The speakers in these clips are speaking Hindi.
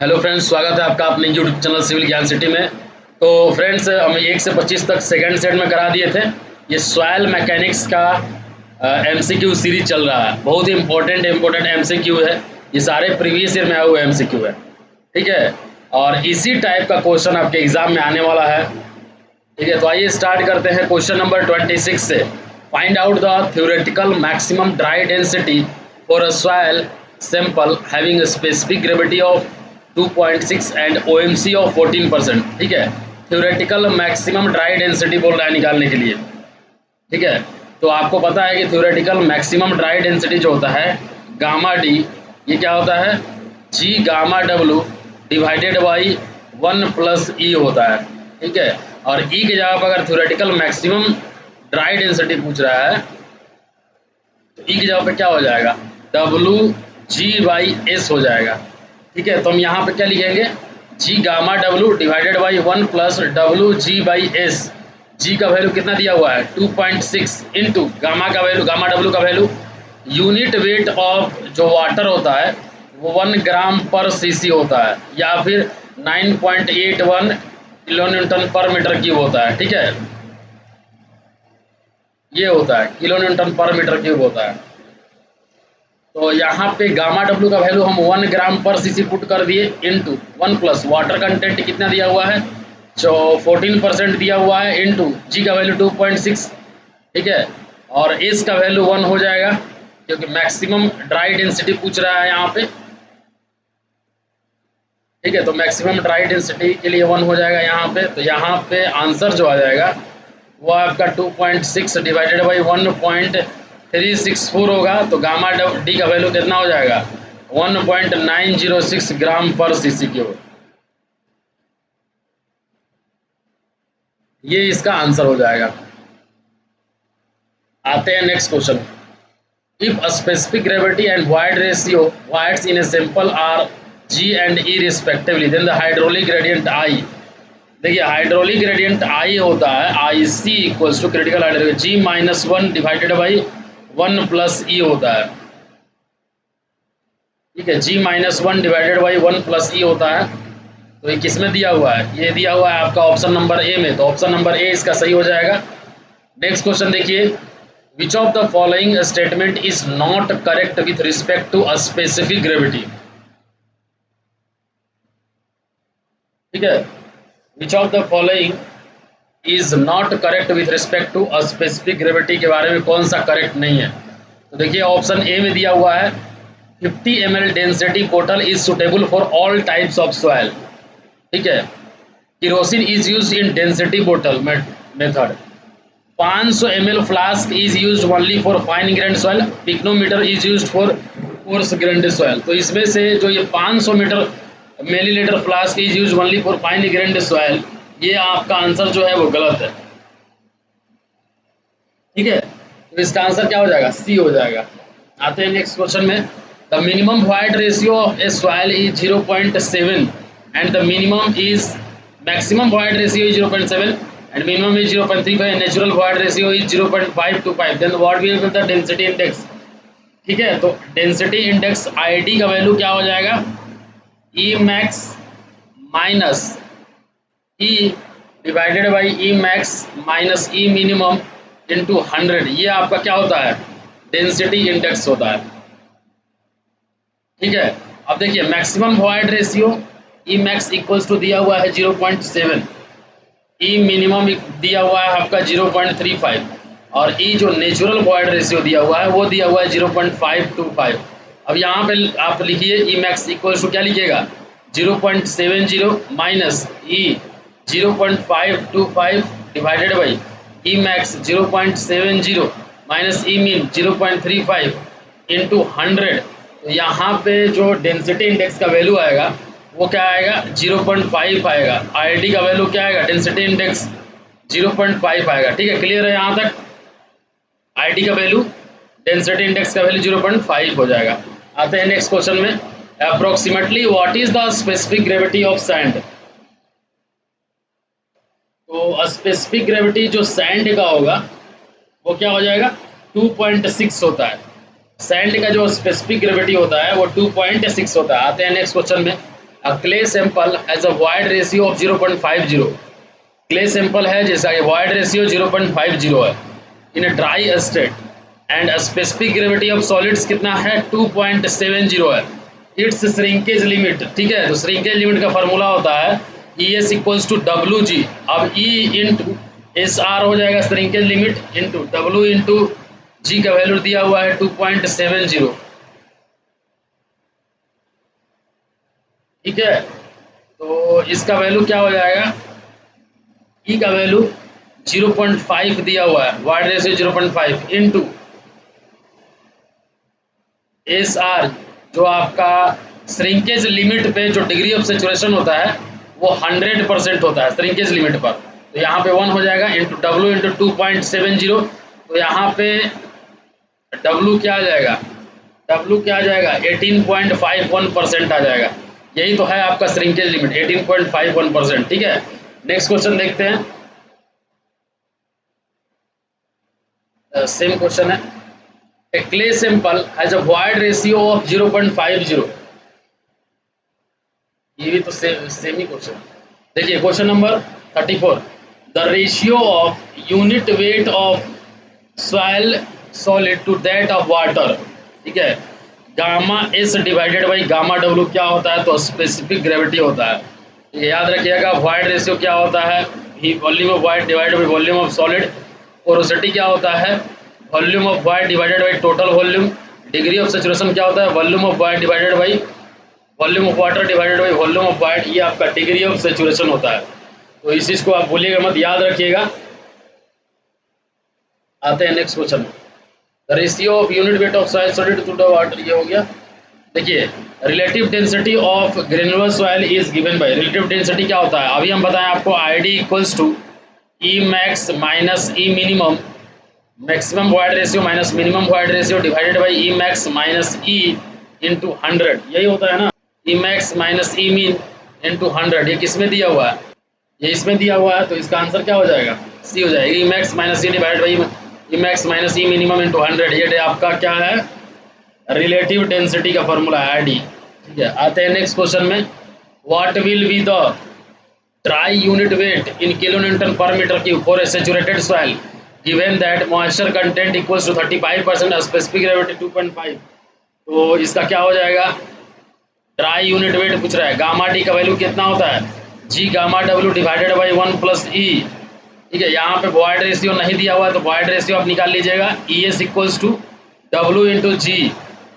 हेलो फ्रेंड्स, स्वागत है आपका अपने यूट्यूब चैनल सिविल ज्ञान सिटी में। तो फ्रेंड्स, हम 1 से 25 तक सेकंड सेट में करा दिए थे। ये सॉइल मैकेनिक्स का एमसीक्यू सीरीज चल रहा है। बहुत ही इम्पोर्टेंट एमसीक्यू है। ये सारे प्रीवियस ईयर में आए हुए एमसीक्यू है, ठीक है। और इसी टाइप का क्वेश्चन आपके एग्जाम में आने वाला है, ठीक है। तो आइए स्टार्ट करते हैं क्वेश्चन नंबर 26 से। Find out the theoretical maximum dry density for a soil sample having a specific gravity of 2.6 and OMC of 14%, ठीक है। थ्योरेटिकल मैक्सिमम ड्राई डेंसिटी बोल रहा है निकालने के लिए, ठीक है। तो आपको पता है कि थ्योरेटिकल मैक्सिमम ड्राई डेंसिटी जो होता है गामा डी, ये क्या होता है जी गामा डब्लू डिवाइडेड बाई 1 प्लस ई होता है, ठीक है। और ई के जगह पर अगर थ्योरेटिकल मैक्सिमम ड्राई डेंसिटी पूछ रहा है तो ई की जगह पे क्या हो जाएगा, डब्लू जी बाई एस हो जाएगा, ठीक है। तो हम यहाँ पे क्या लिखेंगे, जी गामा डब्लू डिवाइडेड बाई 1 प्लस डब्लू जी बाई एस। जी का वैल्यू कितना दिया हुआ है 2.6 इंटू गामा का वैल्यू, गामा डब्लू का वैल्यू, यूनिट वेट ऑफ जो वाटर होता है वो 1 ग्राम पर सीसी होता है, या फिर 9.81 kilo newton per metre cube होता है, ठीक है। ये होता है kilo newton per metre cube होता है। तो यहाँ पे गामा डब्लू का वैल्यू हम 1 ग्राम पर सीसी पुट कर दिए इंटू 1 प्लस वाटर कंटेंट कितना दिया हुआ है, जो 14% दिया हुआ है, इंटू जी का वैल्यू 2.6, ठीक है। और एस का वैल्यू 1 हो जाएगा क्योंकि मैक्सिमम ड्राई डेंसिटी पूछ रहा है यहाँ पे, ठीक है। तो मैक्सिमम ड्राई डेंसिटी के लिए 1 हो जाएगा यहाँ पे। तो यहाँ पे आंसर जो आ जाएगा वो आपका 2.6 डिवाइडेड बाई 1.364 होगा। तो गामा डी का वैल्यू कितना हो जाएगा 1.906 ग्राम पर सीसी क्यूब। ये इसका आंसर हो जाएगा। आते हैं next question. If a specific gravity and void ratio voids in a sample are G and e respectively then the hydraulic gradient i. देखिए हाइड्रोलिक ग्रेडियंट आई होता है i c equals to critical hydraulic G minus 1 divided by 1 plus e होता है, ठीक है। G minus 1 divided by 1 plus e होता है। तो ये किस में दिया हुआ है, ये दिया हुआ है आपका ऑप्शन नंबर ए में। तो ऑप्शन नंबर ए इसका सही हो जाएगा। नेक्स्ट क्वेश्चन देखिए, which of the following statement is not correct with respect to a specific gravity, ठीक है। Which of the following is not correct with respect to a specific gravity के बारे में कौन सा करेक्ट नहीं है। तो देखिए ऑप्शन ए में दिया हुआ है 50 ml डेंसिटी बोतल is suitable for all types of soil, ठीक है। Kerosene is used in density बोतल method. 500 ml flask is used only for fine grain soil. Pycnometer is used for coarse grained soil. तो इसमें से जो ये 500 metre millilitre flask is used only for fine grained soil, ये आपका आंसर जो है वो गलत है, ठीक है। तो इसका आंसर क्या हो जाएगा, सी हो जाएगा। आते हैं नेक्स्ट क्वेश्चन में। The minimum void ratio of a soil is 0.7 and the minimum is maximum void ratio is 0.7 and minimum is 0.35 and natural void ratio is 0.525, then what will be the density index, ठीक है। तो डेंसिटी इंडेक्स आईडी का वैल्यू क्या हो जाएगा, e max minus e divided by e max minus e minimum into 100। ये आपका क्या होता है, डेंसिटी इंडेक्स होता है, ठीक है। अब देखिए maximum void ratio e max equals to दिया हुआ है 0.7, ई मिनिमम दिया हुआ है आपका 0.35 और ई जो नेचुरल वॉइड रेशियो दिया हुआ है वो दिया हुआ है 0.525। अब यहाँ पे आप लिखिए ई मैक्स इक्वल टू क्या लिखिएगा 0.70 minus E 0.525 divided by e max 0.70 minus E mean 0.35 into 100। तो यहाँ पे जो डेंसिटी इंडेक्स का वैल्यू आएगा वो क्या आएगा 0.5 आएगा। आईडी का वैल्यू क्या आएगा, डेंसिटी इंडेक्स 0.5 आएगा, ठीक है। क्लियर है यहाँ तक, आईडी का वैल्यू डेंसिटी इंडेक्स का वैल्यू 0.5 हो जाएगा। आते हैं नेक्स्ट क्वेश्चन में। Approximately what is the specific gravity of sand. तो स्पेसिफिक ग्रेविटी जो सैंड का होगा वो क्या हो जाएगा 2.6 होता है। सैंड का जो स्पेसिफिक ग्रेविटी होता है वो 2.6 होता है। आते हैं नेक्स्ट क्वेश्चन में। A clay sample has a void ratio of 0.50. Clay sample है जिसका वॉइड रेशियो 0.50 है in dry state and specific gravity of solids कितना है 2.70 है। इट्स श्रिंकेज लिमिट, ठीक है, तो श्रिंकेज लिमिट का फॉर्मूला होता है ES इक्वल्स टू WG। अब E इंटू SR हो जाएगा shrinkage limit into W into G का वैल्यू दिया हुआ है 2.70, ठीक है। तो इसका वैल्यू क्या हो जाएगा, E का वैल्यू 0.5 दिया हुआ है, वाइड रेशियो 0.5 इंटू SR जो आपका श्रिंकेज लिमिट पे जो डिग्री ऑफ सेचुरेशन होता है वो 100% होता है श्रिंकेज लिमिट पर, तो यहाँ पे 1 हो जाएगा इंटू W इंटू 2.70। तो यहाँ पे W क्या आ जाएगा, W क्या आ जाएगा 18.51% आ जाएगा। यही तो है आपका श्रिंकेज लिमिट 18.51%, ठीक है। नेक्स्ट क्वेश्चन देखते हैं, सेम क्वेश्चन है। A clay sample has a void ratio of 0.50। ये भी तो सेम ही क्वेश्चन। देखिए question number 34, the ratio of unit weight of soil solid to that of water, ठीक है। Gamma s divided by gamma डब्ल्यू क्या होता है, तो स्पेसिफिक ग्रेविटी होता है। ये याद रखिएगा। वॉइड रेशियो क्या होता है, volume of void divided by volume of solid. Porosity क्या होता है, volume of void divided by total volume. Degree of saturation क्या होता है, volume of void divided by volume of water divided by volume of void. ये आपका डिग्री ऑफ सेचुरेशन होता है। तो इस चीज़ को आप भूलिएगा मत, याद रखिएगा। आते हैं next question, the ratio of unit weight of soil solid to the water. ये हो गया। देखिए relative density of granular soil is given by, relative density क्या होता है, अभी हम बताएं आपको, ID equals to E max minus E minimum, maximum void ratio minus minimum void ratio divided by E max minus E into 100। यही होता है ना, E max minus E mean into 100। ये किस में दिया हुआ है, ये इसमें दिया हुआ है, तो इसका आंसर क्या हो जाएगा, C हो जाएगा। E max minus E divided by E max minus E minimum into 100। ये आपका क्या है, रिलेटिव डेंसिटी का फॉर्मूला है ID, ठीक है। आते हैं नेक्स्ट क्वेश्चन में, what will be the dry unit weight in kilo newton per metre cube for a saturated soil given that moisture content equals to 35% specific gravity 2.5। तो इसका क्या हो जाएगा, ड्राई यूनिट वेट पूछ रहा है, गामा डी का वैल्यू कितना होता है, G gamma W divided by 1 plus e, ठीक है। यहाँ पे वॉइड रेशियो नहीं दिया हुआ है तो वॉइड रेशियो आप निकाल लीजिएगा, ई एस इक्वल्स टू डब्ल्यू इंटू जी,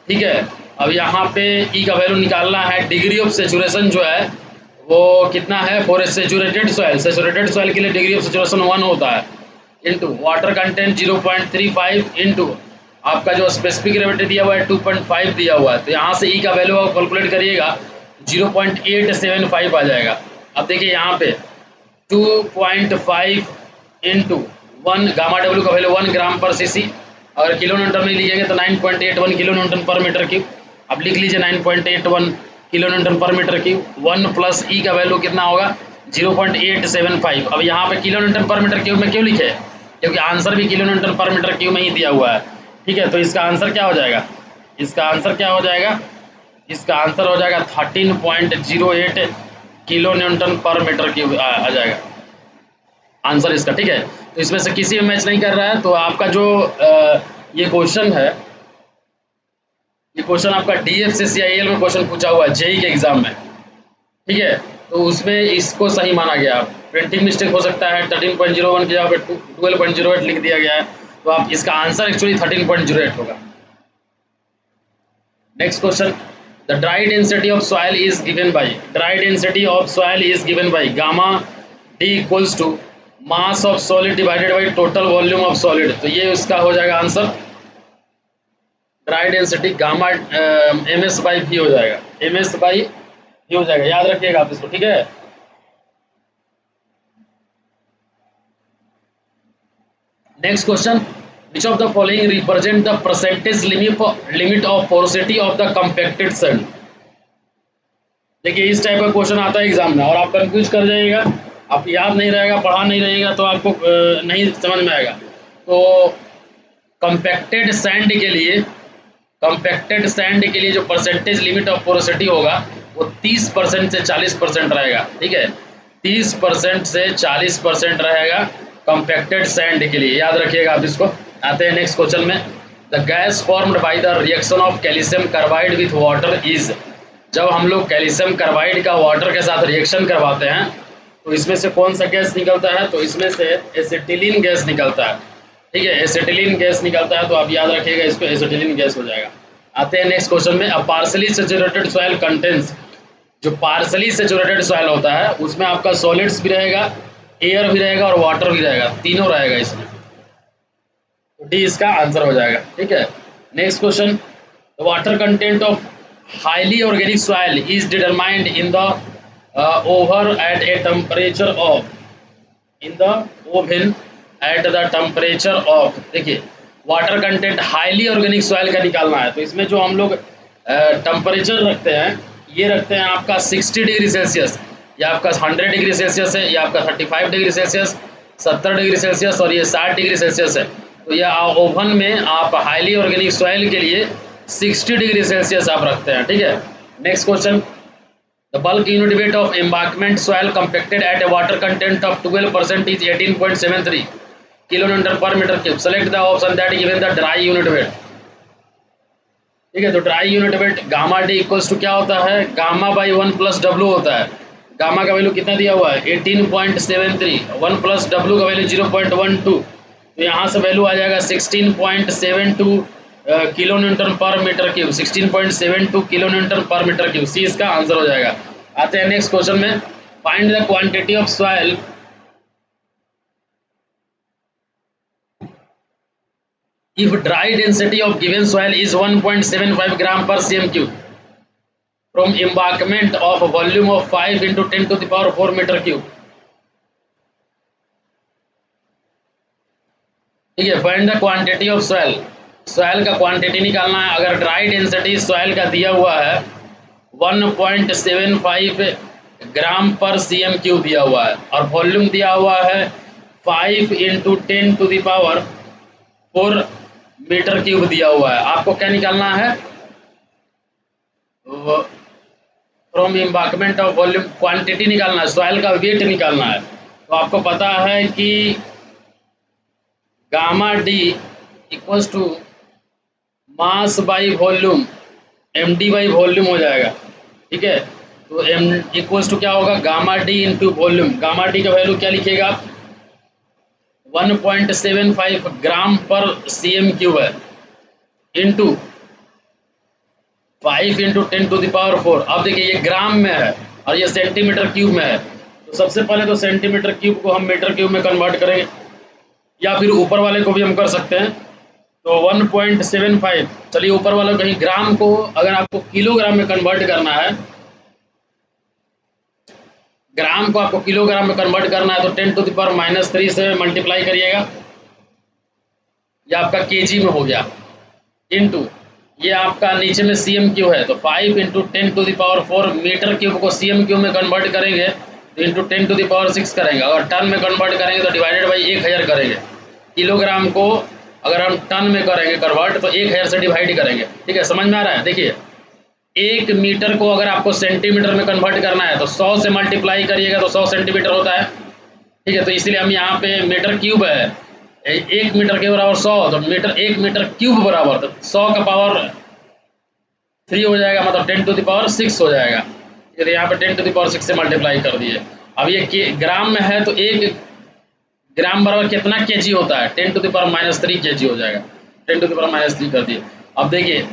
ठीक है। अब यहाँ पे ई का वैल्यू निकालना है, डिग्री ऑफ सेचुरेशन जो है वो कितना है for a saturated soil, saturated soil के लिए डिग्री ऑफ सेचुरेशन 1 होता है, इंटू वाटर कंटेंट 0.35 इंटू आपका जो स्पेसिफिक ग्रेविटी दिया हुआ है 2.5 दिया हुआ है। तो यहाँ से ई का वैल्यू आप कैलकुलेट करिएगा 0.875 आ जाएगा। अब देखिए यहाँ पे 2.5 इंटू 1 गामा डब्ल्यू का वैल्यू 1 ग्राम पर सीसी, अगर किलो न्यूटन में लीजिएंगे तो 9.81 kilo newton per metre cube. अब लिख लीजिए 9.81 kilo newton per metre cube. 1 plus e का वैल्यू कितना होगा 0.875। अब यहाँ पे kilo newton per metre cube में क्यों लिखे, क्योंकि आंसर भी kilo newton per metre cube में ही दिया हुआ है, ठीक है। तो इसका आंसर क्या हो जाएगा, इसका आंसर क्या हो जाएगा, इसका आंसर हो जाएगा 13.08 kilo newton per metre cube आ जाएगा आंसर इसका, ठीक है। तो इसमें से किसी में मैच नहीं कर रहा है, तो आपका जो ये क्वेश्चन है, ये क्वेश्चन आपका DFCCIL में क्वेश्चन पूछा हुआ है JEE के एग्जाम में, ठीक है। तो उसमें इसको सही माना गया। प्रिंटिंग मिस्टेक हो सकता है, 13.01 की जगह पे 12.08 लिख दिया गया है, तो आप इसका आंसर एक्चुअली 13.08 होगा। Next question, the dry density of soil is given by, dry density of soil is given by gamma D equals to mass of solid divided by total volume of solid. तो ये इसका हो जाएगा answer, dry density gamma MS by V हो जाएगा, MS बाई V हो जाएगा, याद रखिएगा आप इसको, ठीक है। Next question, which of the following represent the percentage limit of porosity of the compacted sand। देखिए इस टाइप का क्वेश्चन आता है एग्जाम में और आप कंफ्यूज कर जाइएगा, आप याद नहीं रहेगा, पढ़ा नहीं रहेगा तो आपको नहीं समझ में आएगा। तो कंपैक्टेड सैंड के लिए, कंपैक्टेड सैंड के लिए जो परसेंटेज लिमिट ऑफ पोरोसिटी होगा वो 30% से 40% रहेगा। ठीक है, 30% से 40% रहेगा कॉम्पैक्टेड सैंड के लिए, याद रखिएगा आप इसको। आते हैं नेक्स्ट क्वेश्चन में। The gas formed by the reaction of calcium carbide with water is, जब हम लोग कैल्शियम कार्बाइड का वाटर के साथ रिएक्शन करवाते हैं तो इसमें से कौन सा गैस निकलता है? तो इसमें से एसिटिलीन गैस निकलता है। ठीक है, एसिटिलीन गैस निकलता है, तो आप याद रखिएगा इसको, एसिटिलीन गैस हो जाएगा। आते हैं नेक्स्ट क्वेश्चन में। अ पार्शली सैचुरेटेड सॉइल कंटेंस, जो पार्शली सैचुरेटेड सॉइल होता है उसमें आपका सॉलिड्स भी रहेगा, एयर भी रहेगा और वाटर भी रहेगा, तीनों रहेगा इसमें, तो डी इसका आंसर हो जाएगा। ठीक है, next question. The water content of highly organic soil is determined in the over at a temperature of, in the oven at the temperature of, देखिए water content highly organic soil का निकालना है, तो इसमें जो हम लोग टेम्परेचर रखते हैं, ये रखते हैं आपका 60 डिग्री सेल्सियस, या आपका 100 डिग्री सेल्सियस है, या आपका 35 डिग्री सेल्सियस, 70 डिग्री सेल्सियस और ये 60 डिग्री सेल्सियस है। तो यह ओवन में आप हाईली ऑर्गेनिक सॉइल के लिए 60 डिग्री सेल्सियस आप रखते हैं। ठीक है, next question. The bulk unit weight of embankment soil compacted at a water content of 12% is 18.73 kilonewton per meter cube. Select the option that given the dry unit weight. ठीक है, तो dry unit weight gamma D equals to क्या होता है? गामा बाई 1 प्लस डब्लू होता है। गामा का वैल्यू कितना दिया हुआ है? 18.73, 1 प्लस डब्लू का वैल्यू 0.12, तो यहाँ से वैल्यू आ जाएगा 16.72 kilo newton per metre cube, 16.72 kilo newton per metre cube, सी इसका आंसर हो जाएगा। आते हैं नेक्स्ट क्वेश्चन में। Find the quantity of soil if dry density of given soil is 1.75 gram per cm cube from embankment of volume of 5 into 10 to the power 4 meter cube। ठीक है, find the quantity of soil, soil का क्वांटिटी निकालना है। अगर ड्राई डेंसिटी सॉइल का दिया हुआ है 1.75 ग्राम पर cm क्यूब दिया हुआ है और वॉल्यूम दिया हुआ है 5 into 10 to the power 4 metre cube दिया हुआ है, आपको क्या निकालना है? From embankment of volume, quantity निकालना है, सॉइल का वेट निकालना है। तो आपको पता है कि gamma D equals to mass by volume, M D by volume हो जाएगा। ठीक है, तो एम इक्वल्स टू क्या होगा? Gamma D into volume. Gamma D का वैल्यू क्या लिखिएगा आप? 1.75 ग्राम पर cm क्यूब है, into 5 into 10 to the power 4। अब देखिए ये ग्राम में है और ये सेंटीमीटर क्यूब में है, तो सबसे पहले तो सेंटीमीटर क्यूब को हम मीटर क्यूब में कन्वर्ट करेंगे, या फिर ऊपर वाले को भी हम कर सकते हैं। तो 1.75, चलिए ऊपर वाले कहीं ग्राम को अगर आपको किलोग्राम में कन्वर्ट करना है, ग्राम को आपको किलोग्राम में कन्वर्ट करना है, तो 10 टू द पावर -3 से मल्टीप्लाई करिएगा, यह आपका केजी में हो गया, इंटू ये आपका नीचे में cm क्यूब है, तो 5 into 10 to the power 4 metre cube को cm क्यूब में कन्वर्ट करेंगे तो इंटू 10 टू द पावर 6 करेंगे। अगर टन में कन्वर्ट करेंगे तो डिवाइडेड बाई 1000 करेंगे। किलोग्राम को अगर हम टन में करेंगे कन्वर्ट तो 1000 से डिवाइड करेंगे। ठीक है, समझ में आ रहा है? देखिए 1 मीटर को अगर आपको सेंटीमीटर में कन्वर्ट करना है तो 100 से मल्टीप्लाई करिएगा तो 100 सेंटीमीटर होता है। ठीक है, तो इसलिए हम यहाँ पे मीटर क्यूब है, 1 मीटर के बराबर 100, तो मीटर 1 मीटर क्यूब बराबर तो 100 का पावर 3 हो जाएगा, मतलब 10 टू द पावर 6 हो जाएगा। तो यहाँ पे 10 टू द पावर 6 से मल्टीप्लाई कर दिए। अब ये ग्राम में है तो 1 ग्राम बराबर कितना केजी होता है? 10 टू द पावर -3 केजी हो जाएगा, 10 टू द पावर -3 कर दिए। अब देखिए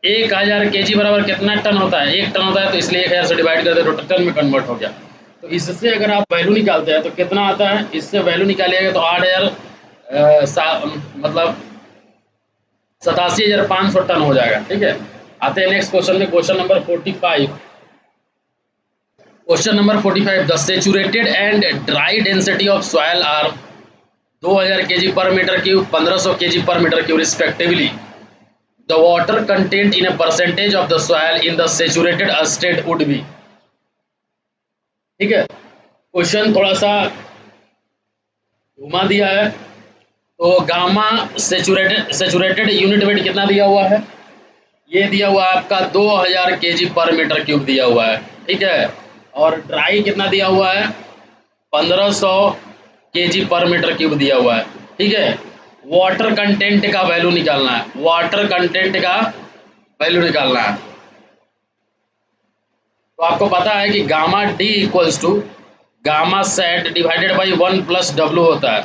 1000 केजी बराबर कितना टन होता है? 1 टन होता है, तो इसलिए 1000 से डिवाइड कर दे तो टन में कन्वर्ट हो गया। तो इससे अगर आप वैल्यू निकालते हैं तो कितना आता है? इससे वैल्यू निकालिएगा तो 8000 मतलब 87,500 टन हो जाएगा। ठीक है, आते हैं नेक्स्ट क्वेश्चन में, question number 45। Question number 45, the saturated and dry density of soil are 2000 kg per metre cube, 1500 kg per metre cube respectively. The water content in a percentage of the soil in the saturated state would be. ठीक है, क्वेश्चन थोड़ा सा घुमा दिया है। तो गामा सेचुरेटेड यूनिट वेट कितना दिया हुआ है? ये दिया हुआ है आपका 2000 केजी पर मीटर क्यूब दिया हुआ है, ठीक है। और ड्राई कितना दिया हुआ है, 1500 केजी पर मीटर क्यूब दिया हुआ है, ठीक है। वाटर कंटेंट का वैल्यू निकालना है, वाटर कंटेंट का वैल्यू निकालना है। तो आपको पता है कि gamma D equals to gamma sat divided by 1 + W होता है।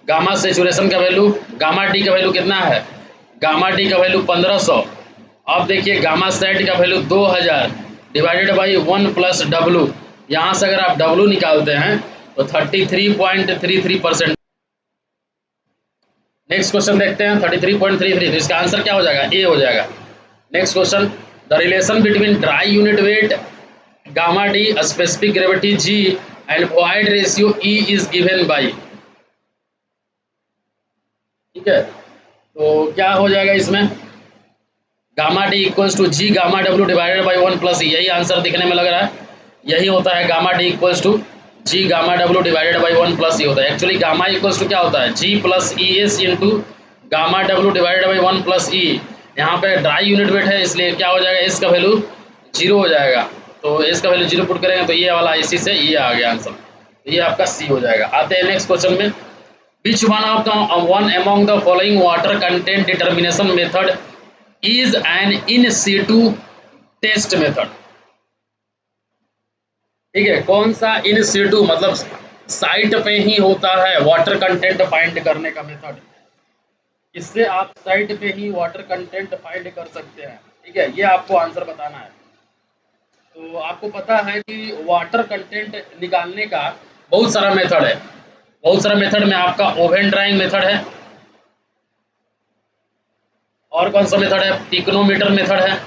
गामा सेचुरेशन का वैल्यू, गामा डी का वैल्यू कितना है, गामा डी का वैल्यू 1500। अब देखिए गामा सेट का वैल्यू 2000 डिवाइडेड बाई 1 + W। यहाँ से अगर आप W निकालते हैं तो 33.33%। नेक्स्ट क्वेश्चन देखते हैं 33.33, तो इसका आंसर क्या हो जाएगा, ए हो जाएगा। Next question, the relation between dry unit weight gamma D, specific gravity G and void ratio e is given by, ठीक है। तो क्या हो जाएगा इसमें, gamma D equals to G gamma W divided by 1 + e, यही आंसर दिखने में लग रहा है, यही होता है। Gamma D equals to G gamma W divided by 1 + e होता है। एक्चुअली गामा इक्वल्स टू क्या होता है, G plus e s into gamma W divided by 1 + e. यहाँ पे ड्राई यूनिट वेट है इसलिए क्या हो जाएगा, एस का वैल्यू 0 हो जाएगा। तो एस का वैल्यू 0 पुट करेंगे तो ये वाला इसी से ये आ गया आंसर, तो ये आपका सी हो जाएगा। आते हैं नेक्स्ट क्वेश्चन में, which one among the following water content determination method is an in situ test method, ठीक है। कौन सा इन सीटू मतलब साइट पे ही होता है वाटर कंटेंट फाइंड करने का मेथड, इससे आप साइट पे ही वाटर कंटेंट फाइंड कर सकते हैं, ठीक है। ये आपको आंसर बताना है। तो आपको पता है कि वाटर कंटेंट निकालने का बहुत सारा मेथड है, बहुत सारा मेथड में आपका ओवन ड्राइंग मेथड है, और कौन सा मेथड है, पिकनोमीटर मेथड है,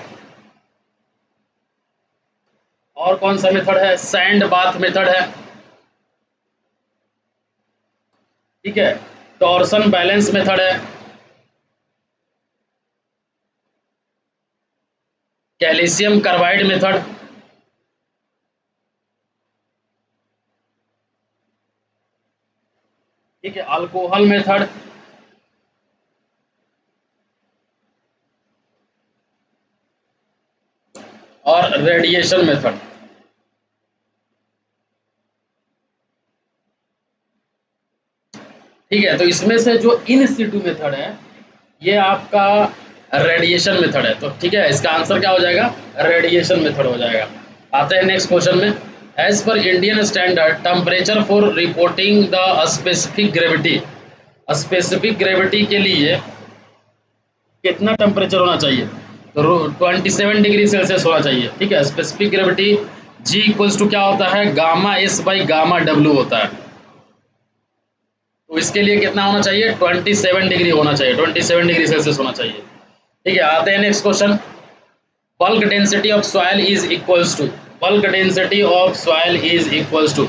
और कौन सा मेथड है, सैंड बाथ मेथड है, ठीक है। टॉर्सन बैलेंस मेथड है, कैल्शियम कार्बाइड मेथड, ठीक है, अल्कोहल मेथड, और रेडिएशन मेथड, ठीक है। तो इसमें से जो इन सिटू मेथड है ये आपका रेडिएशन मेथड है, तो ठीक है, इसका आंसर क्या हो जाएगा, रेडिएशन मेथड हो जाएगा। आते हैं नेक्स्ट क्वेश्चन में, as per Indian standard temperature for reporting the specific gravity, specific gravity के लिए कितना टेम्परेचर होना चाहिए, तो 27 डिग्री सेल्सियस होना चाहिए, ठीक है। Specific gravity G equals to क्या होता है, gamma S by gamma W होता है। तो इसके लिए कितना होना चाहिए, 27 डिग्री होना चाहिए, 27 डिग्री सेल्सियस होना चाहिए, ठीक है। आते हैं next question, bulk density of soil is equals to, bulk density of soil is equals to,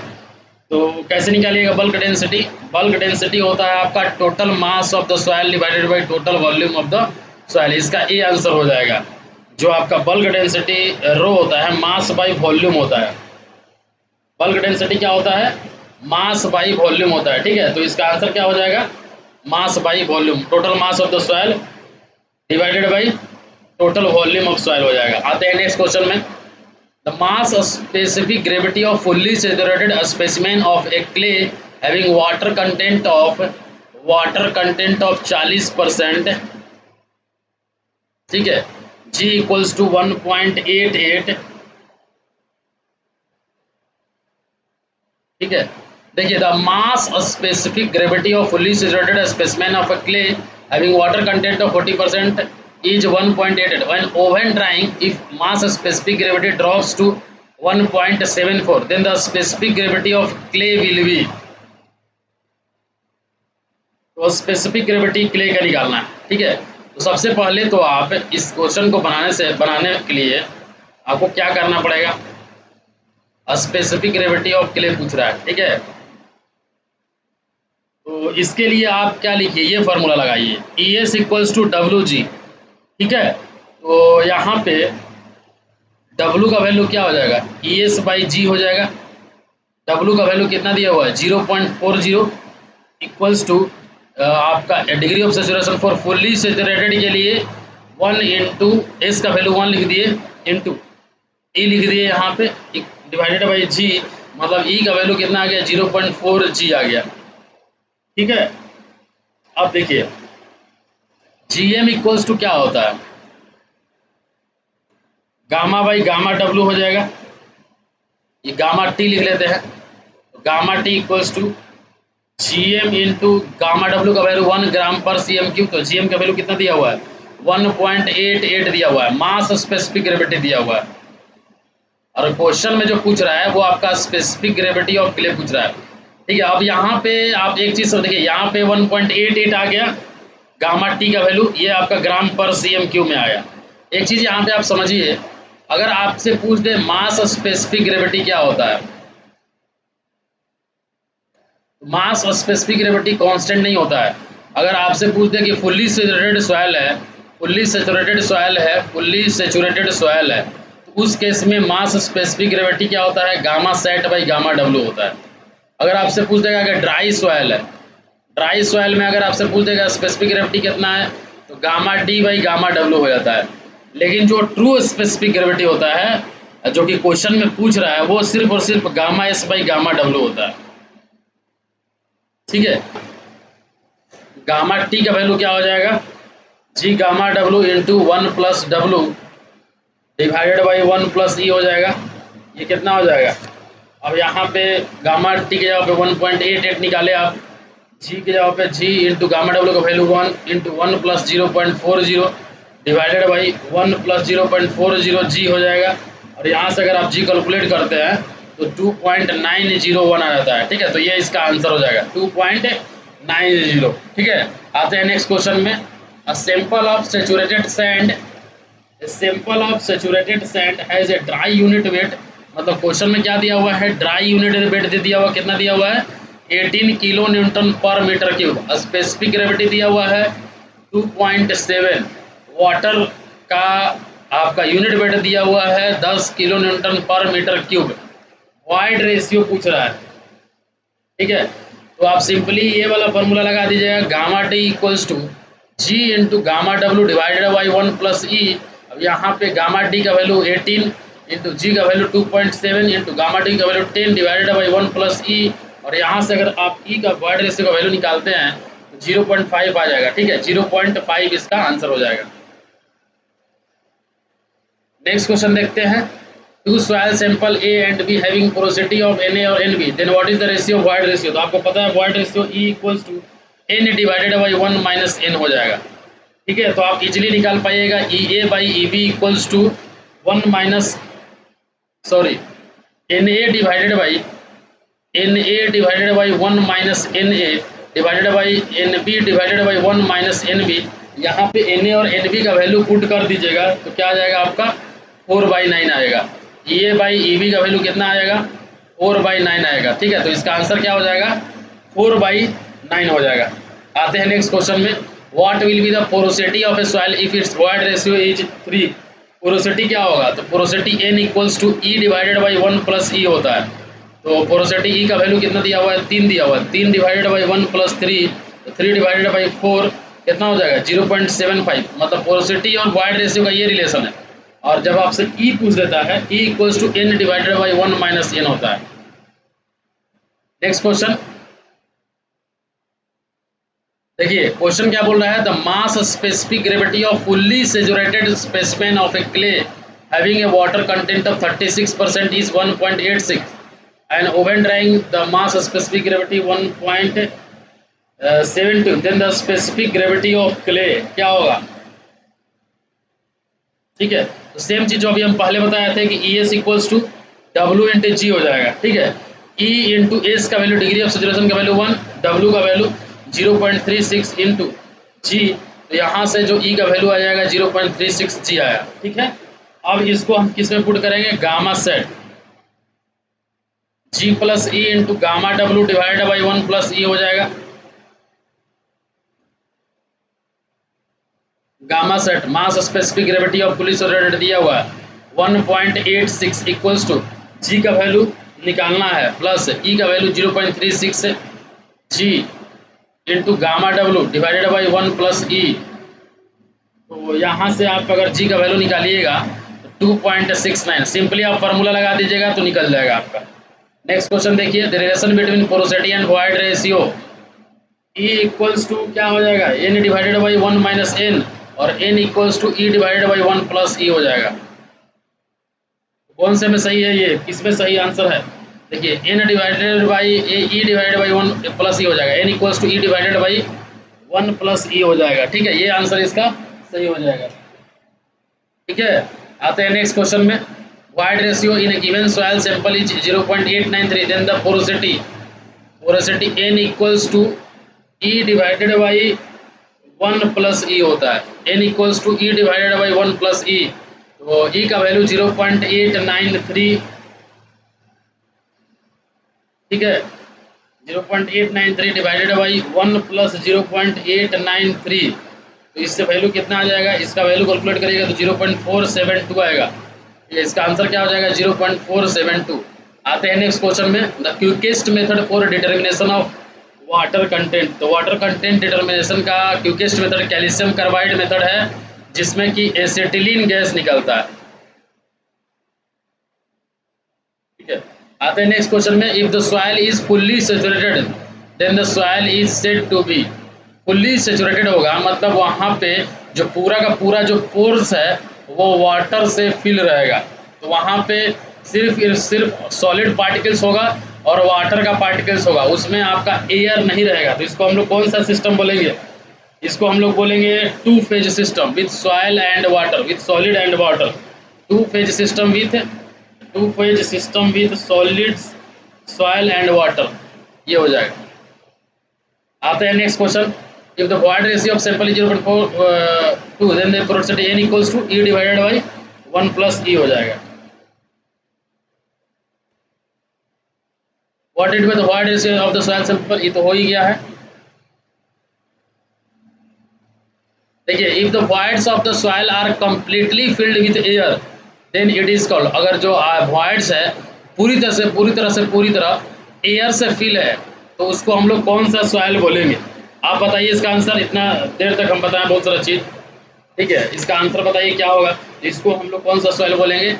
तो कैसे निकालिएगा बल्क डेंसिटी, बल्क डेंसिटी होता है आपका total mass of the soil divided by total volume of the soil, इसका ए आंसर हो जाएगा। जो आपका बल्क डेंसिटी रो होता है मास बाई वॉल्यूम होता है, बल्क डेंसिटी क्या होता है, मास बाई वॉल्यूम होता है, ठीक है। तो इसका आंसर क्या हो जाएगा, मास by volume, total mass of the soil divided by total volume of soil हो जाएगा। आते हैं नेक्स्ट क्वेश्चन में, the mass specific gravity of fully saturated specimen of a clay having water content of 40%, ठीक है, जी इक्वल्स टू 1.88, ठीक है। देखिए the mass specific gravity of fully saturated specimen of a clay having water content of 40% is 1.88, when oven drying if mass specific gravity drops to 1.74 then the specific gravity of clay will be, तो स्पेसिफिक ग्रेविटी क्ले का निकालना है, ठीक है। तो सबसे पहले तो आप इस क्वेश्चन को बनाने के लिए आपको क्या करना पड़ेगा, स्पेसिफिक ग्रेविटी ऑफ क्ले पूछ रहा है, ठीक है। तो इसके लिए आप क्या लिखिए, ये फार्मूला लगाइए, E S equals to W G, ठीक है। तो यहाँ पे W का वैल्यू क्या हो जाएगा, ई एस बाई जी हो जाएगा। W का वैल्यू कितना दिया हुआ है, 0.40 इक्वल्स टू आपका degree of saturation for fully saturated के लिए 1 इंटू एस का वैल्यू 1 लिख दिए, इंटू ई लिख दिए यहाँ पे, डिवाइडेड बाई जी, मतलब ई का वैल्यू कितना आ गया, 0.4 जी आ गया। ठीक है, अब देखिए जी एम इक्वल्स टू क्या होता है, गामा बाई गामा डब्लू हो जाएगा, ये गामा टी लिख लेते हैं, तो gamma T equals to G M into gamma W का value 1 gram per C M cube, तो जी एम का वैल्यू कितना दिया हुआ है, 1.88 दिया हुआ है, मास स्पेसिफिक ग्रेविटी दिया हुआ है, और क्वेश्चन में जो पूछ रहा है वो आपका स्पेसिफिक ग्रेविटी ऑफ क्ले पूछ रहा है। ठीक है, अब यहाँ पे आप एक चीज़ देखिए, यहाँ पे 1.88 आ गया गामा टी का वैल्यू, ये आपका ग्राम पर सी एम क्यू में आया। एक चीज़ यहाँ पे आप समझिए, अगर आपसे पूछ दे मास स्पेसिफिक ग्रेविटी क्या होता है, मास स्पेसिफिक ग्रेविटी कांस्टेंट नहीं होता है। अगर आपसे पूछ दे कि फुल्ली सेचुरेटेड सॉइल है, फुल्ली सेचुरेटेड सॉइल है, फुल्ली सेचुरेटेड सॉइल है, तो उस केस में मास स्पेसिफिक ग्रेविटी क्या होता है, gamma sat by gamma W होता है। अगर आपसे पूछ देगा कि ड्राई सॉइल है, ड्राई सॉइल में अगर आपसे पूछ देगा स्पेसिफिक ग्रेविटी कितना है, तो gamma D by gamma W हो जाता है। लेकिन जो ट्रू स्पेसिफिक ग्रेविटी होता है, जो कि क्वेश्चन में पूछ रहा है, वो सिर्फ और सिर्फ gamma S by gamma W होता है। ठीक है, गामा टी का वैल्यू क्या हो जाएगा, जी गामा डब्लू इंटू 1 प्लस डब्लू डिवाइडेड बाई 1 प्लस ई हो जाएगा। ये कितना हो जाएगा, अब यहाँ पे गामा टी के जगह पे 1.88 निकाले आप, जी के जगह पे जी इंटू गामा डब्लू का value 1 into 1 plus 0.40 divided by 1 plus 0.40 जी हो जाएगा। और यहाँ से अगर आप जी कैलकुलेट करते हैं तो 2.901 आ जाता है। ठीक है, तो ये इसका आंसर हो जाएगा 2.90। ठीक है, आते हैं नेक्स्ट क्वेश्चन में। A sample of saturated sand, sample of saturated sand has a dry unit wait, मतलब क्वेश्चन में क्या दिया हुआ है, ड्राई यूनिट वेट दे दिया हुआ, कितना दिया हुआ है, 18 kilo newton per metre cube. Specific gravity दिया हुआ है 2.7, वाटर का आपका यूनिट वेट दिया हुआ है 10 kilo newton per metre cube, void ratio पूछ रहा है। ठीक है, तो आप सिंपली ये वाला फॉर्मूला लगा दीजिएगा, gamma T equals to G into gamma डब्लू डिवाइडेड बाई 1 प्लस ई। अब यहाँ पे गामा डी का वैल्यू 18 इंटू जी का वैल्यू 2.7 इंटू गामा डी का value 10 divided by 1 plus e, और यहाँ से अगर आप ई का वाइड रेशियो का वैल्यू निकालते हैं तो 0.5 आ जाएगा। ठीक है, 0.5 इसका आंसर हो जाएगा। नेक्स्ट क्वेश्चन देखते हैं। Two soil sample A and B having porosity of Na और Nb, then what is the ratio of void ratio. तो आपको पता है void ratio E equals to N divided by 1 minus N हो जाएगा। ठीक है, तो आप इजीली निकाल पाइएगा EA by EB equals to 1 minus sorry Na divided by 1 minus Na divided by Nb divided by 1 minus Nb। यहाँ पे Na और Nb का वैल्यू पुट कर दीजिएगा तो क्या आ जाएगा आपका 4/9 आएगा। EA बाई EB का वैल्यू कितना आएगा, 4/9 आएगा। ठीक है, तो इसका आंसर क्या हो जाएगा, 4/9 हो जाएगा। आते हैं नेक्स्ट क्वेश्चन में। What will be the porosity of a soil if its void ratio is 3। Porosity क्या होगा, तो porosity N equals to E divided by 1 plus E होता है। तो पोरोसिटी E का वैल्यू कितना दिया हुआ है, 3 दिया हुआ है, 3 डिवाइडेड बाई 1 प्लस 3, तो 3 डिवाइडेड बाई 4 कितना हो जाएगा 0.75। मतलब पोरोसिटी और वॉइड रेशियो का ये रिलेशन है। और जब आपसे E पूछ देता है, E equals to N divided by 1 minus N होता है। नेक्स्ट क्वेश्चन देखिए, क्वेश्चन क्या बोल रहा है, the mass specific gravity of fully saturated specimen of a clay having a water content of 36% is 1.86 and oven drying the mass specific gravity 1.72, then the specific gravity of clay क्या होगा। ठीक है, तो सेम चीज जो अभी हम पहले बताए थे कि ई एस इक्वल्स टू डब्ल्यू इंटू जी हो जाएगा। ठीक है, ई इंटू एस का वैल्यू डिग्री ऑफ सेचुरेशन का वैल्यू 1, डब्ल्यू का वैल्यू 0.36 इंटू जी, तो यहाँ से जो ई का वैल्यू आ जाएगा 0.36 जी आया। ठीक है, अब इसको हम किस में पुट करेंगे, gamma sat G plus e into gamma W divided by 1 plus e हो जाएगा। Gamma sat mass specific gravity of fully saturated दिया हुआ है 1.86 इक्वल्स टू जी का वैल्यू निकालना है प्लस ई का value 0.36 G into gamma W divided by 1 plus e. तो यहाँ से आप अगर जी का वैल्यू निकालिएगा तो 2.69, सिंपली आप फार्मूला लगा दीजिएगा तो निकल जाएगा आपका। नेक्स्ट क्वेश्चन देखिए, the relation between porosity and void ratio e equals to क्या हो जाएगा, n divided by 1 minus n, और n equals to E divided by 1 plus e हो जाएगा। कौन से में सही है, ये किस में सही आंसर है? देखिए n divided by e divided by 1 plus e हो जाएगा, n equals to E divided by 1 plus e हो जाएगा। ठीक है, ये आंसर इसका सही हो जाएगा। ठीक है, आते हैं नेक्स्ट क्वेश्चन में। Void ratio in given soil sample is 0.893, then the porosity n equals to E divided by 1 plus e होता है, n equals to E divided by 1 plus e. तो ई का वैल्यू 0.893, ठीक है, 0.893 डिवाइडेड बाई 1 प्लस 0.893, तो इससे वैल्यू कितना आ जाएगा, इसका वैल्यू कैलकुलेट करिएगा तो 0.472 आएगा। ये इसका आंसर क्या हो जाएगा, 0.472। आते हैं नेक्स्ट क्वेश्चन में, the quickest method for determination of water content. तो वाटर कंटेंट डिटर्मिनेशन का quickest method calcium carbide method है, जिसमें कि एसिटिलीन गैस निकलता है। ठीक है, आते हैं नेक्स्ट क्वेश्चन में, if the soil is fully saturated then the soil is said to be. Fully saturated होगा मतलब वहाँ पे जो पूरा का पूरा जो पोर्स है वो वाटर से फिल रहेगा, तो वहाँ पे सिर्फ सॉलिड पार्टिकल्स होगा और वाटर का पार्टिकल्स होगा, उसमें आपका एयर नहीं रहेगा। तो इसको हम लोग कौन सा सिस्टम बोलेंगे, इसको हम लोग बोलेंगे two phase system with soil and water, with solid and water, two phase system with solids, soil and water, ये हो जाएगा। आते हैं next question, if the void ratio of sample is 0.42 then the porosity n equals to e divided by 1 plus e हो जाएगा। What it with the void ratio of the soil sample, ये तो हो ही गया है। देखिए, if the voids of the soil are completely filled with air then it is called, अगर जो वॉइड्स है पूरी तरह एयर से फिल है तो उसको हम लोग कौन सा सॉइल बोलेंगे? आप बताइए इसका आंसर, इतना देर तक हम बताएं बहुत सारा चीज़। ठीक है, इसका आंसर बताइए क्या होगा, इसको हम लोग कौन सा सॉइल बोलेंगे?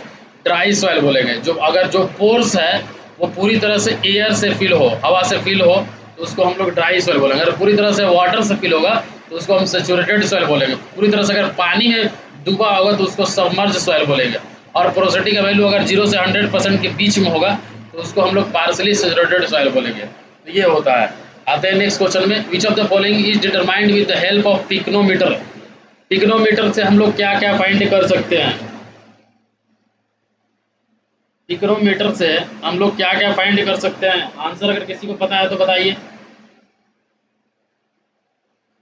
ड्राई सॉइल बोलेंगे। जो अगर जो पोर्स है वो पूरी तरह से एयर से फिल हो, हवा से फिल हो, तो उसको हम लोग ड्राई सॉइल बोलेंगे। अगर पूरी तरह से वाटर से फिल होगा तो उसको हम सैचुरेटेड सॉइल बोलेंगे। पूरी तरह से अगर पानी में डूबा होगा तो उसको सबमर्ज सॉइल बोलेंगे। और पोरोसिटी का वैल्यू अगर 0 से 100% के बीच में होगा तो उसको हम लोग पार्सली सैचुरेटेड सॉइल बोलेंगे। तो ये होता है। आते हैं नेक्स्ट क्वेश्चन में, which of the following is determined with the help of pycnometer. Pycnometer से हम लोग क्या क्या फाइंड कर सकते हैं? पिक्नोमीटर से हम लोग क्या क्या फाइंड कर सकते हैं? आंसर अगर किसी को पता है तो बताइए।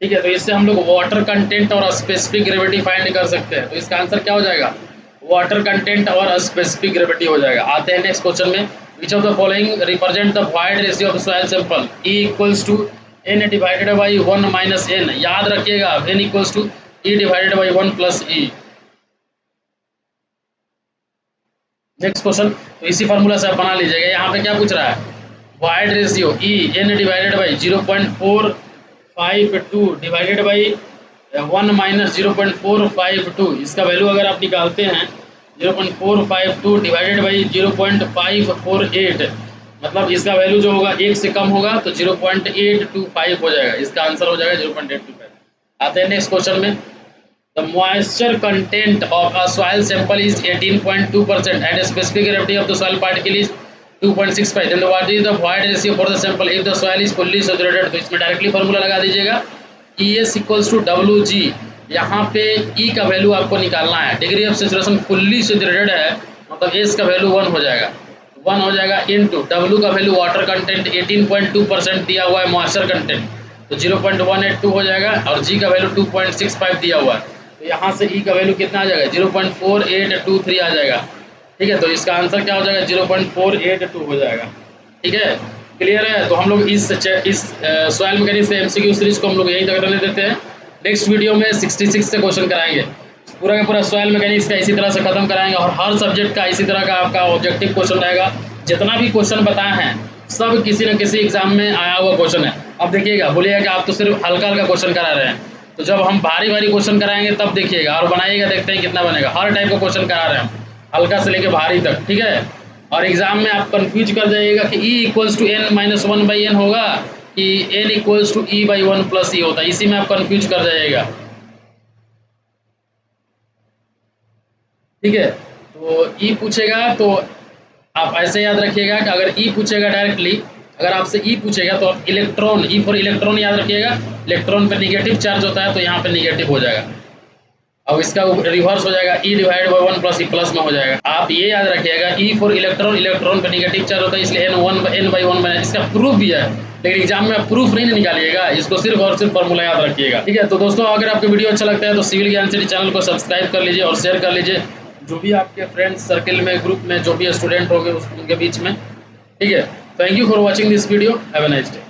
ठीक है, तो इससे हम लोग वाटर कंटेंट और स्पेसिफिक ग्रेविटी फाइंड कर सकते हैं। तो इसका आंसर क्या हो जाएगा? वाटर कंटेंट और स्पेसिफिक ग्रेविटी हो जाएगा। आते हैं नेक्स्ट क्वेश्चन में, which of the following represent the void ratio of soil sample, E equals to N divided by 1 minus N. याद रखिएगा, N equals to E divided by 1 plus E. Next question, तो इसी फार्मूला से आप बना लीजिएगा। यहाँ पे क्या पूछ रहा है? Void ratio E N divided by 0.452 divided by 1 minus 0.452, इसका वैल्यू अगर आप निकालते हैं 0.452 डिवाइडेड बाई 0.548, मतलब इसका वैल्यू जो होगा 1 से कम होगा तो 0.825 हो जाएगा। इसका आंसर हो जाएगा 0.825। आते हैं नेक्स्ट क्वेश्चन में, the moisture content of a soil sample is 18.2% and the specific gravity of the soil particle is 2.65, then what is the void ratio for the sample if the soil is fully saturated। तो इसमें डायरेक्टली फॉर्मूला लगा दीजिएगा, ES इक्वल्स टू WG। यहाँ पे E का वैल्यू आपको निकालना है, degree of saturation fully saturated है मतलब S का वैल्यू 1 हो जाएगा, 1 हो जाएगा इनटू W का वैल्यू वाटर कंटेंट 18.2% दिया हुआ है, मॉइस्चर कंटेंट तो 0.182 हो जाएगा, और G का वैल्यू 2.65 दिया हुआ है, तो यहाँ से E का वैल्यू कितना आ जाएगा? 0.4823 आ जाएगा। ठीक है, तो इसका आंसर क्या हो जाएगा? 0.482 हो जाएगा। ठीक है, क्लियर है? तो हम लोग इस सॉइल मैकेनिक्स से MCQ सीरीज को हम लोग यहीं तक रहने देते हैं। नेक्स्ट वीडियो में 66 से क्वेश्चन कराएंगे, पूरा का पूरा सॉइल मैकेनिक्स का इसी तरह से खत्म कराएंगे, और हर सब्जेक्ट का इसी तरह का आपका ऑब्जेक्टिव क्वेश्चन रहेगा। जितना भी क्वेश्चन बताए हैं सब किसी न किसी एग्जाम में आया हुआ क्वेश्चन है। अब देखिएगा, बोलिएगा कि आप तो सिर्फ हल्का हल्का क्वेश्चन करा रहे हैं, तो तो जब हम भारी भारी क्वेश्चन कराएंगे तब देखिएगा और बनाइएगा, देखते हैं कितना बनेगा। हर टाइप का क्वेश्चन करा रहे हैं हम, हल्का से लेके भारी तक, ठीक है। और एग्जाम में आप कंफ्यूज कर जाइएगा कि E equals to n minus 1/n होगा कि n equals to E/1 plus E होता है, इसी में आप कंफ्यूज कर जाइएगा, ठीक है। तो E पूछेगा तो आप ऐसे याद रखिएगा कि अगर E पूछेगा डायरेक्टली, अगर आपसे E पूछेगा तो आप इलेक्ट्रॉन, E फॉर इलेक्ट्रॉन याद रखिएगा। इलेक्ट्रॉन पे निगेटिव चार्ज होता है तो यहाँ पे निगेटिव हो जाएगा। अब इसका रिवर्स हो जाएगा, E divide by 1 plus E plus में हो जाएगा। आप ये याद रखिएगा E फॉर इलेक्ट्रॉन, इलेक्ट्रॉन पे निगेटिव चार्ज होता है इसलिए n/1 बना। इसका प्रूफ भी है, लेकिन एग्जाम में आप प्रूफ नहीं निकालिएगा, इसको सिर्फ और सिर्फ फॉर्मूला याद रखिएगा, ठीक है। तो दोस्तों अगर आपको वीडियो अच्छा लगता है तो सिविल ज्ञान सिटी चैनल को सब्सक्राइब कर लीजिए और शेयर कर लीजिए, जो भी आपके फ्रेंड्स सर्कल में, ग्रुप में जो भी स्टूडेंट होंगे उनके बीच में, ठीक है। Thank you for watching this video, have a nice day.